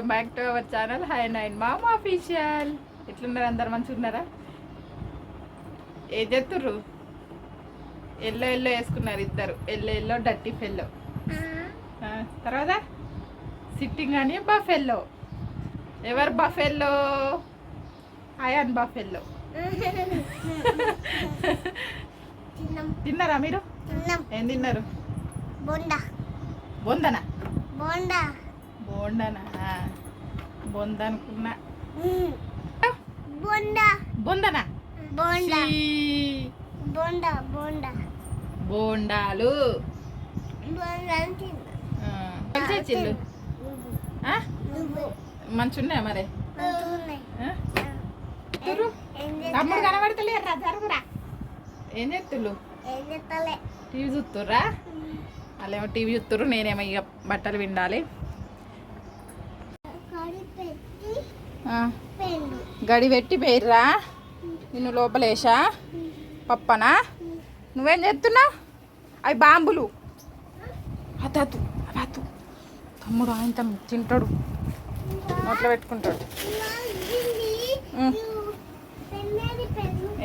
Welcome back to our channel hi nine mom official. ఎట్లున్నారు అందరు మంచిగా ఉన్నారా? ఏం చేస్తుర్రు? ఎల్లో ఎల్లో వేసుకున్నారు ఇద్దరు, ఎల్లో ఎల్లో డర్టీ ఫెల్లో. తర్వాత సిట్టింగ్ అని బఫెల్లో. ఎవరు బఫెల్లో? అయాన్ బఫెల్లో. తిన్నారా మీరు? ఏం తిన్నారు? బొందనా బోండానా? బొంద అనుకున్నా. బొందనా? బోండాలు చిల్లు మంచున్నాయా మరి? తమ్ముడు కనబడతలేరా? జరుగురా. ఏం చేస్తుళ్ళు? టీవీ చూస్తుర్రా? వాళ్ళేమో టీవీ చూస్తుర్రు, నేనేమో ఇక బట్టలు విండాలి. గడి పెట్టి పేర్రా నిన్ను లోపలేసా పప్పనా? నువ్వేం చేస్తున్నావు? అవి బాంబులు. అతు అతు తమ్ముడు ఆయన తింటాడు, నోట్లో పెట్టుకుంటాడు.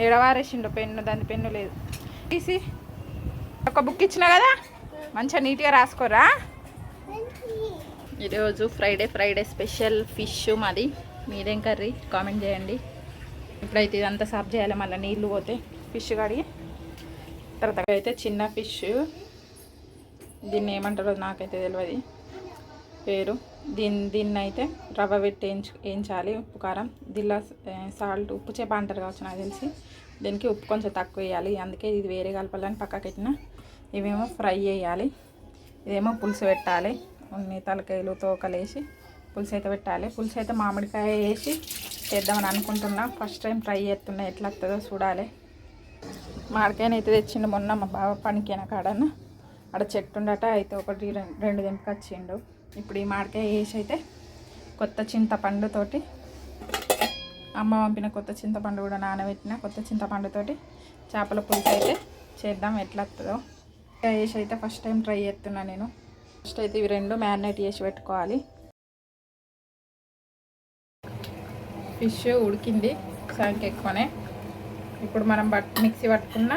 ఏడవారేసిండు పెన్ను, దాని పెన్ను లేదు. తీసి ఒక బుక్ ఇచ్చినా కదా, మంచిగా నీట్గా రాసుకోరా. ఈరోజు ఫ్రైడే స్పెషల్ ఫిష్ మాది. మీదేం కర్రీ కామెంట్ చేయండి. ఇప్పుడైతే ఇదంతా సాఫ్ చేయాలి, మళ్ళీ నీళ్ళు పోతే ఫిష్ కడిగి. తర్వాత అయితే చిన్న ఫిష్, దీన్ని ఏమంటారో నాకైతే తెలియదు పేరు. దీన్ని అయితే రవ్వ పెట్టి వేయించాలి, ఉప్పు కారం. దీనిలో సాల్ట్, ఉప్పు చేప అంటారు కావచ్చు నాకు తెలిసి. దీనికి ఉప్పు కొంచెం తక్కువ వేయాలి, అందుకే ఇది వేరే కలపాలని పక్కకి పెట్టిన. ఇవేమో ఫ్రై చేయాలి, ఇదేమో పులుసు పెట్టాలి. ఉన్ని తలకాయలు తోకలు వేసి పులుసు అయితే పెట్టాలి. పులుసు అయితే మామిడికాయ వేసి చేద్దామని అనుకుంటున్నా. ఫస్ట్ టైం ట్రై చేస్తున్నా, ఎట్లా వస్తుందో చూడాలి. మామిడికాయనైతే తెచ్చిండు మొన్న మా బావ పనికిన కాడను. ఆడ చెట్టు ఉండట, అయితే ఒకటి రెండు దింపుకొచ్చిండు. ఇప్పుడు ఈ మామిడికాయ వేసి అయితే కొత్త చింతపండుతోటి, అమ్మ పంపిన కొత్త చింతపండు కూడా నానబెట్టిన కొత్త చింతపండుతోటి చేపల పులుసు అయితే చేద్దాం, ఎట్లా వస్తుందో. వేసి అయితే ఫస్ట్ టైం ట్రై చేస్తున్నా నేను. ఫస్ట్ అయితే ఇవి రెండు మ్యారినేట్ చేసి పెట్టుకోవాలి. ఫిష్ ఉడికింది సగం ఎక్కువనే. ఇప్పుడు మనం మిక్సీ పట్టుకున్న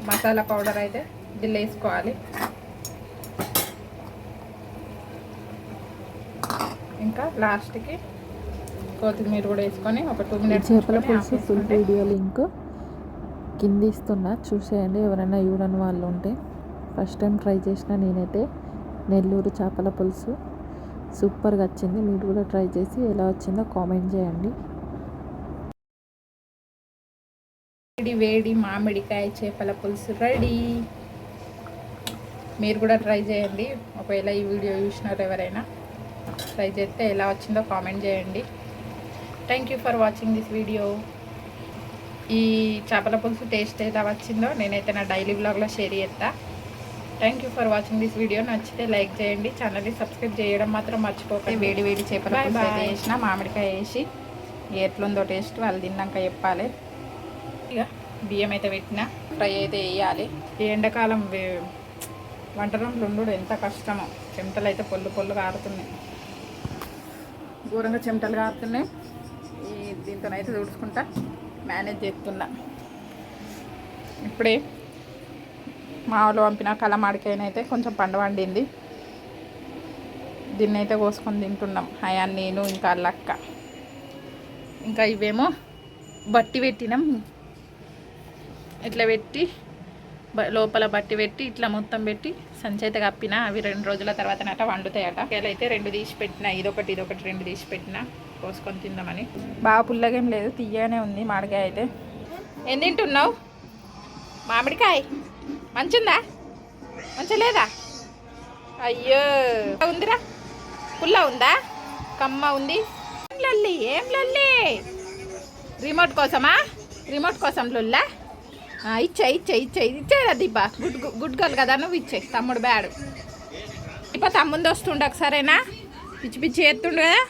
మసాలా పౌడర్ అయితే దీనిలో వేసుకోవాలి. ఇంకా లాస్ట్కి కొత్తిమీర కూడా వేసుకొని ఒక 2 మినిట్స్. చేపల పులుసు ఫుల్ వీడియో లింక్ కింద ఇస్తున్నా, చూసేయండి ఎవరైనా చూడని వాళ్ళు ఉంటే. ఫస్ట్ టైం ట్రై చేసిన నేనైతే నెల్లూరు చేపల పులుసు సూపర్గా వచ్చింది. మీరు కూడా ట్రై చేసి ఎలా వచ్చిందో కామెంట్ చేయండి. వేడి మామిడికాయ చేపల పులుసు రెడీ. మీరు కూడా ట్రై చేయండి. ఒకవేళ ఈ వీడియో చూసినారు ఎవరైనా, ట్రై చేస్తే ఎలా వచ్చిందో కామెంట్ చేయండి. Thank you for watching this video. ఈ చేపల పులుసు టేస్ట్ ఎలా వచ్చిందో నేనైతే నా డైలీ బ్లాగ్లో షేర్ చేస్తా. Thank you for watching this video. నచ్చితే లైక్ చేయండి, ఛానల్ని సబ్స్క్రైబ్ చేయడం మాత్రం మర్చిపోకండి. వేడి వేడి చేపల పులుసు అయితే వేసిన మామిడికాయ వేసి ఎట్లుందో టేస్ట్ వాళ్ళు తిన్నాక చెప్పాలి. ఇక బియ్యం అయితే పెట్టిన, ఫ్రై అయితే వేయాలి. ఈ ఎండాకాలం వంట రూమ్లో ఉండు ఎంత కష్టమో. చెమటలు అయితే పొల్లు కారుతున్నాయి, ఘోరంగా చెమటలు కారుతున్నాయి. దీంతోనైతే తుడుచుకుంటా మేనేజ్ చేస్తున్నా. ఇప్పుడే మా వాళ్ళు పంపిన కలమాడికాయనైతే కొంచెం పండు వండింది, దీన్ని అయితే కోసుకొని తింటున్నాం. అయాన్, నేను, ఇంకా అల్లక్క. ఇంకా ఇవేమో బట్టి పెట్టినాం, ఇట్లా పెట్టి లోపల బట్టి పెట్టి ఇట్లా మొత్తం పెట్టి సంచయితే కప్పిన. అవి 2 రోజుల తర్వాత నట వండుతాయట. అయితే 2 తీసి పెట్టిన, ఇదొకటి 2 తీసి పెట్టిన కోసుకొని తిందామని. బాగా పుల్లగేం లేదు, తీయగానే ఉంది మామిడికాయ అయితే. ఏం తింటున్నావు? మామిడికాయ మంచిగా మంచిగా లేదా? అయ్యో ఉందిరా, పుల్ల ఉందా, కమ్మ ఉంది. ఏం లల్లి రిమోట్ కోసం లొల్లా? ఇచ్చేరా దిబ్బా. గుడ్ గర్ల్ కదా నువ్వు, తమ్ముడు బ్యాడు. ఇప్పుడు తమ్ముంది వస్తుండ ఒకసారేనా, పిచ్చి చేస్తుండు కదా.